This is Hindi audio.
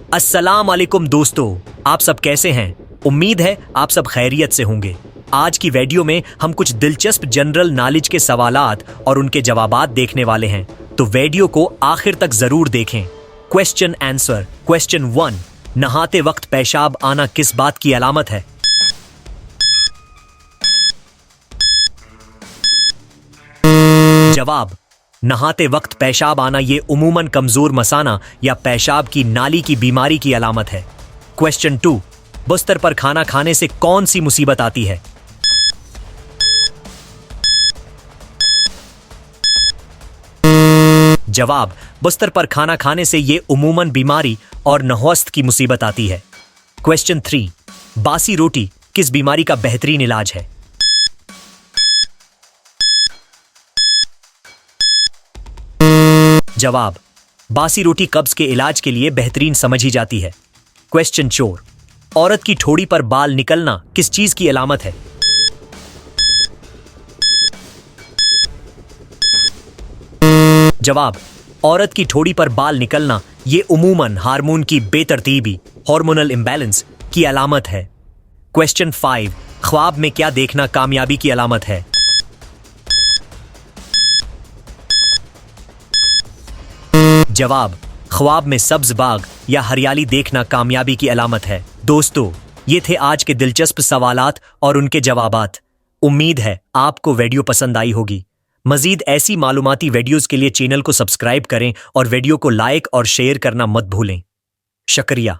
अस्सलाम वालेकुम दोस्तों, आप सब कैसे हैं? उम्मीद है आप सब खैरियत से होंगे। आज की वीडियो में हम कुछ दिलचस्प जनरल नॉलेज के सवालात और उनके जवाबात देखने वाले हैं, तो वीडियो को आखिर तक जरूर देखें। Question answer. क्वेश्चन 1, नहाते वक्त पेशाब आना किस बात की अलामत है? जवाब, नहाते वक्त पेशाब आना ये उमूमन कमजोर मसाना या पेशाब की नाली की बीमारी की अलामत है। क्वेश्चन 2, बिस्तर पर खाना खाने से कौन सी मुसीबत आती है? जवाब, बिस्तर पर खाना खाने से ये उमूमन बीमारी और नहौस्त की मुसीबत आती है। क्वेश्चन 3, बासी रोटी किस बीमारी का बेहतरीन इलाज है? जवाब, बासी रोटी कब्ज के इलाज के लिए बेहतरीन समझी जाती है। क्वेश्चन 4, औरत की ठोड़ी पर बाल निकलना किस चीज की अलामत है? जवाब, औरत की ठोड़ी पर बाल निकलना ये उमूमन हार्मोन की बेतरतीबी हार्मोनल इम्बैलेंस की अलामत है। क्वेश्चन 5, ख्वाब में क्या देखना कामयाबी की अलामत है? जवाब, ख्वाब में सब्ज बाग या हरियाली देखना कामयाबी की अलामत है। दोस्तों, ये थे आज के दिलचस्प सवालात और उनके जवाबात। उम्मीद है आपको वीडियो पसंद आई होगी। मजीद ऐसी मालूमाती वीडियोस के लिए चैनल को सब्सक्राइब करें और वीडियो को लाइक और शेयर करना मत भूलें। शुक्रिया।